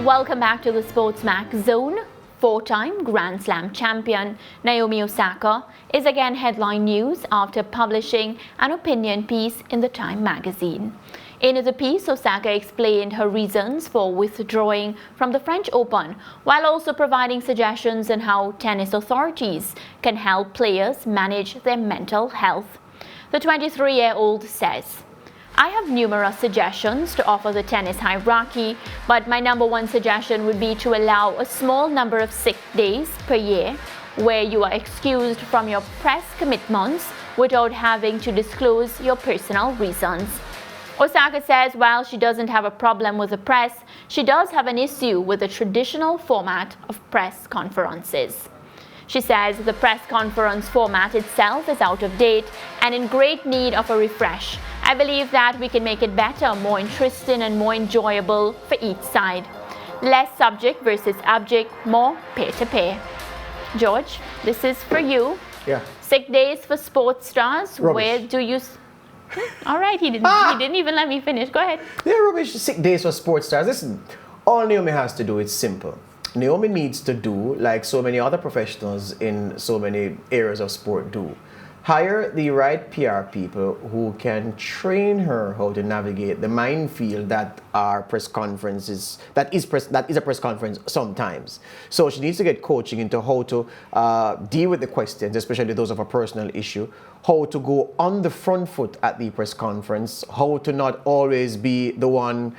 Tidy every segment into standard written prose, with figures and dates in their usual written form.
Welcome back to the SportsMax Zone. Four-time Grand Slam champion Naomi Osaka is again headline news after publishing an opinion piece in the Time magazine. In the piece, Osaka explained her reasons for withdrawing from the French Open, while also providing suggestions on how tennis authorities can help players manage their mental health. The 23-year-old says, "I have numerous suggestions to offer the tennis hierarchy, but my number one suggestion would be to allow a small number of sick days per year where you are excused from your press commitments without having to disclose your personal reasons." Osaka says while she doesn't have a problem with the press, she does have an issue with the traditional format of press conferences. She says the press conference format itself is out of date and in great need of a refresh. "I believe that we can make it better, more interesting and more enjoyable for each side. Less subject versus object, more peer-to-peer." George, this is for you. Yeah. Sick days for sports stars. Rubbish. Where do you... All right, he didn't even let me finish. Go ahead. They're rubbish. Sick days for sports stars. Listen, all Naomi has to do is simple. Naomi needs to do, like so many other professionals in so many areas of sport do, hire the right PR people who can train her how to navigate the minefield that are press conferences, that is a press conference sometimes. So she needs to get coaching into how to deal with the questions, especially those of a personal issue, how to go on the front foot at the press conference, how to not always be the one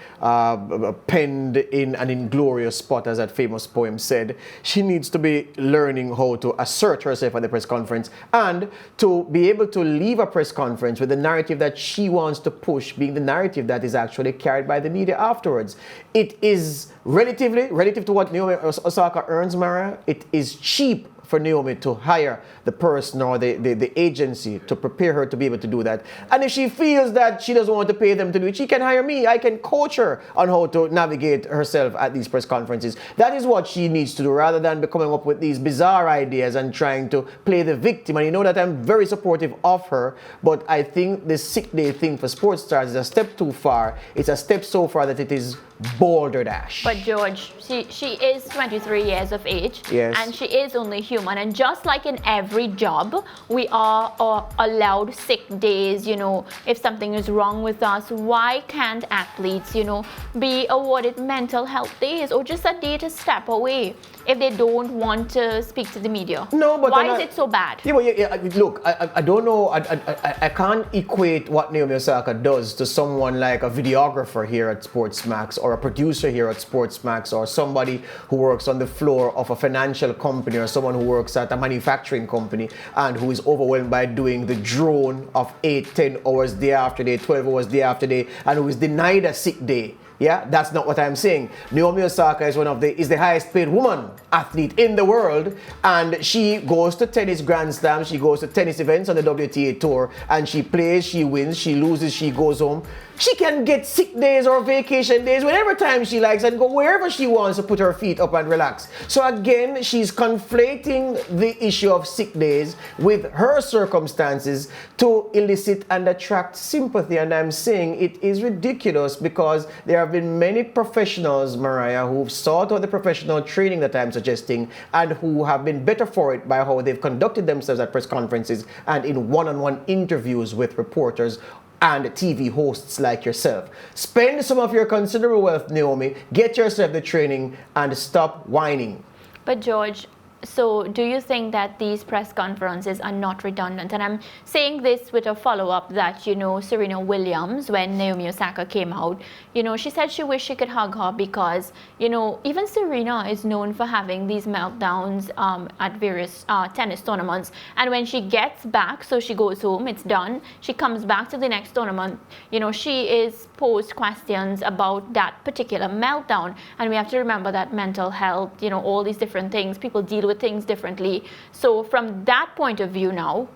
penned in an inglorious spot, as that famous poem said. She needs to be learning how to assert herself at the press conference and to be able to leave a press conference with the narrative that she wants to push, being the narrative that is actually carried by the media afterwards. It is relative to what Naomi Osaka earns, Mara, it is cheap for Naomi to hire the person or the agency to prepare her to be able to do that. And if she feels that she doesn't want to pay them to do it, she can hire me. I can coach her on how to navigate herself at these press conferences. That is what she needs to do, rather than coming up with these bizarre ideas and trying to play the victim. And you know that I'm very supportive of her, but I think this sick day thing for sports stars is a step too far. It's a step so far that it is balderdash. But George, she is 23 years of age, yes, and she is only human. And just like in every job, we are allowed sick days. You know, if something is wrong with us, why can't athletes, be awarded mental health days or just a day to step away if they don't want to speak to the media? No, but why is it so bad? Yeah, but look, I don't know. I can't equate what Naomi Osaka does to someone like a videographer here at SportsMax or a producer here at SportsMax or somebody who works on the floor of a financial company or someone who works at a manufacturing company and who is overwhelmed by doing the drone of 8-10 hours day after day, 12 hours day after day, and who is denied a sick day. Yeah, that's not what I'm saying. Naomi Osaka is is the highest paid woman athlete in the world, and she goes to tennis Grand Slams, she goes to tennis events on the WTA tour, and she plays, she wins, she loses, she goes home. She can get sick days or vacation days whenever time she likes and go wherever she wants to put her feet up and relax. So again, she's conflating the issue of sick days with her circumstances to elicit and attract sympathy. And I'm saying it is ridiculous because there have been many professionals, Mariah, who've sought out the professional training that I'm suggesting and who have been better for it by how they've conducted themselves at press conferences and in one-on-one interviews with reporters and TV hosts like yourself. Spend some of your considerable wealth, Naomi, get yourself the training and stop whining. But George, so do you think that these press conferences are not redundant? And I'm saying this with a follow-up that, Serena Williams, when Naomi Osaka came out, she said she wished she could hug her because, even Serena is known for having these meltdowns at various tennis tournaments. And when she gets back, so she goes home, it's done, she comes back to the next tournament, she is posed questions about that particular meltdown. And we have to remember that mental health, all these different things, people deal with things differently. So from that point of view now,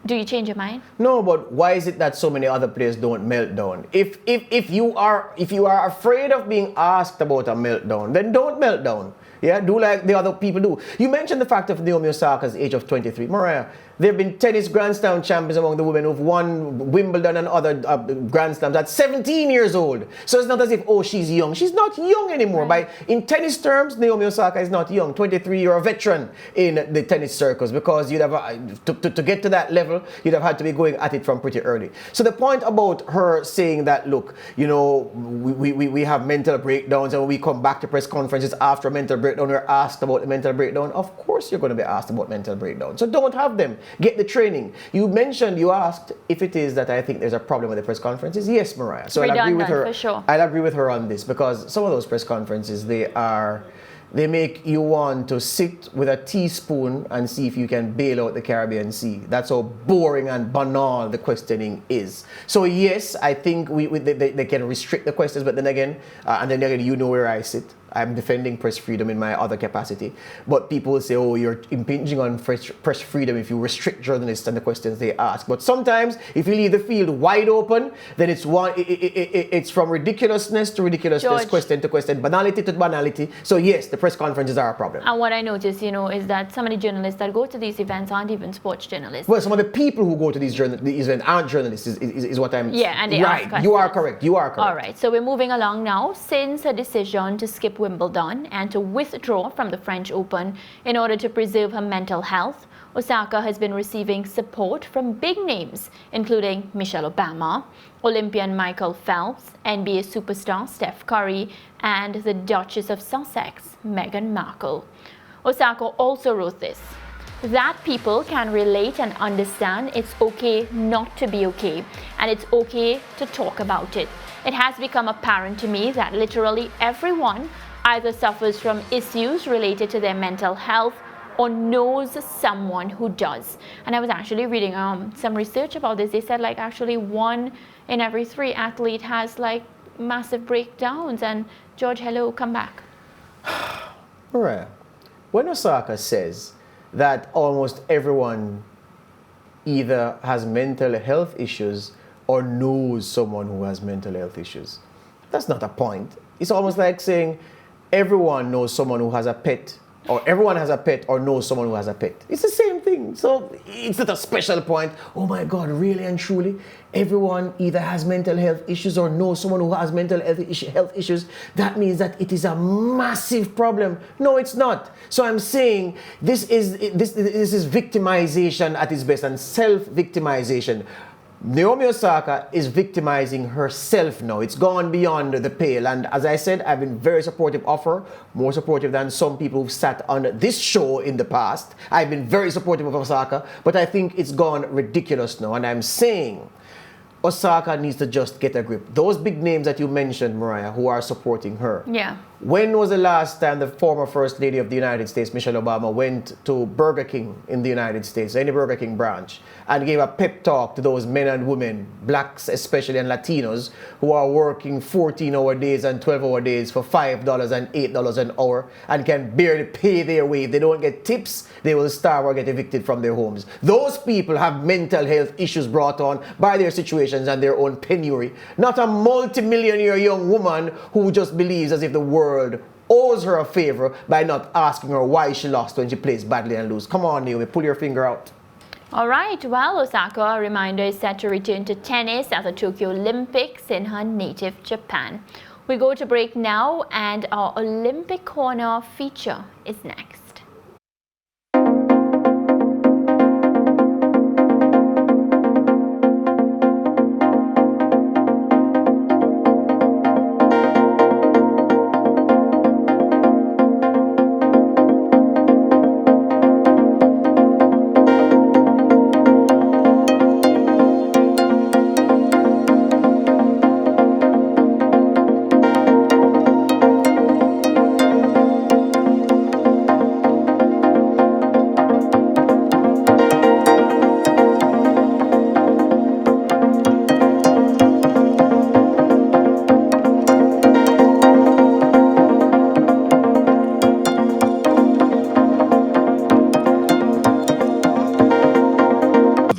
do you change your mind? No, but why is it that so many other players don't melt down? If you are afraid of being asked about a meltdown, then don't melt down. Yeah, do like the other people do. You mentioned the fact of Naomi Osaka's age of 23. Mariah, There have been tennis Grand Slam champions among the women who've won Wimbledon and other Grand Slams at 17 years old. So it's not as if, oh, she's young. She's not young anymore. Right. In tennis terms, Naomi Osaka is not young. 23, you're a veteran in the tennis circles, because you'd have to get to that level, you'd have had to be going at it from pretty early. So the point about her saying that, look, you know, we have mental breakdowns, and when we come back to press conferences after a mental breakdown, we're asked about the mental breakdown. Of course you're going to be asked about mental breakdown. So don't have them. Get the training. You asked if it is that I think there's a problem with the press conferences. Yes, Mariah. So I'll agree with her. For sure. I'll agree with her on this, because some of those press conferences, they make you want to sit with a teaspoon and see if you can bail out the Caribbean Sea. That's how boring and banal the questioning is. So yes, I think they can restrict the questions, but then again, you know where I sit. I'm defending press freedom in my other capacity. But people will say, oh, you're impinging on press freedom if you restrict journalists and the questions they ask. But sometimes, if you leave the field wide open, then it's from ridiculousness to ridiculousness, George, question to question, banality to banality. So yes, the press conferences are a problem. And what I notice, is that some of the journalists that go to these events aren't even sports journalists. Well, some of the people who go to these events aren't journalists, is what I'm... Yeah, and they right. ask questions. You are correct. All right, so we're moving along now. Since a decision to skip Wimbledon and to withdraw from the French Open in order to preserve her mental health, Osaka has been receiving support from big names, including Michelle Obama, Olympian Michael Phelps, NBA superstar Steph Curry, and the Duchess of Sussex, Meghan Markle. Osaka also wrote this: that people can relate and understand it's okay not to be okay, and it's okay to talk about it. It has become apparent to me that literally everyone either suffers from issues related to their mental health or knows someone who does. And I was actually reading some research about this. They said actually 1 in every 3 athletes has massive breakdowns. And George, hello, come back. Mariah, when Osaka says that almost everyone either has mental health issues or knows someone who has mental health issues, that's not a point. It's almost like saying everyone knows someone who has a pet, or everyone has a pet or knows someone who has a pet. It's the same thing. So it's not a special point. Oh my God, really and truly, everyone either has mental health issues or knows someone who has mental health issues. That means that it is a massive problem. No, it's not. So I'm saying this is victimization at its best, and self-victimization. Naomi Osaka is victimizing herself now. It's gone beyond the pale. And as I said, I've been very supportive of her, more supportive than some people who've sat on this show in the past. I've been very supportive of Osaka, but I think it's gone ridiculous now. And I'm saying Osaka needs to just get a grip. Those big names that you mentioned, Mariah, who are supporting her. Yeah. When was the last time the former First Lady of the United States, Michelle Obama, went to Burger King in the United States, any Burger King branch, and gave a pep talk to those men and women, blacks especially and Latinos, who are working 14-hour days and 12-hour days for $5 and $8 an hour and can barely pay their way? If they don't get tips, they will starve or get evicted from their homes. Those people have mental health issues brought on by their situations and their own penury. Not a multi-millionaire young woman who just believes as if the world owes her a favor by not asking her why she lost when she plays badly and lose. Come on, Naomi, pull your finger out. All right, well, Osaka, a reminder, is set to return to tennis at the Tokyo Olympics in her native Japan. We go to break now, and our Olympic Corner feature is next.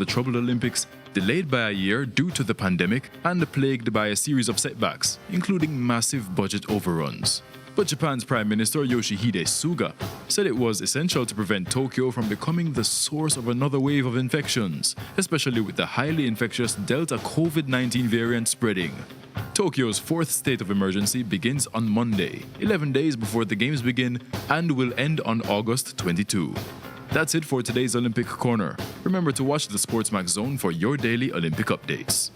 Troubled Olympics, delayed by a year due to the pandemic and plagued by a series of setbacks, including massive budget overruns. But Japan's Prime Minister Yoshihide Suga said it was essential to prevent Tokyo from becoming the source of another wave of infections, especially with the highly infectious Delta COVID-19 variant spreading. Tokyo's fourth state of emergency begins on Monday, 11 days before the Games begin, and will end on August 22. That's it for today's Olympic Corner. Remember to watch the SportsMax Zone for your daily Olympic updates.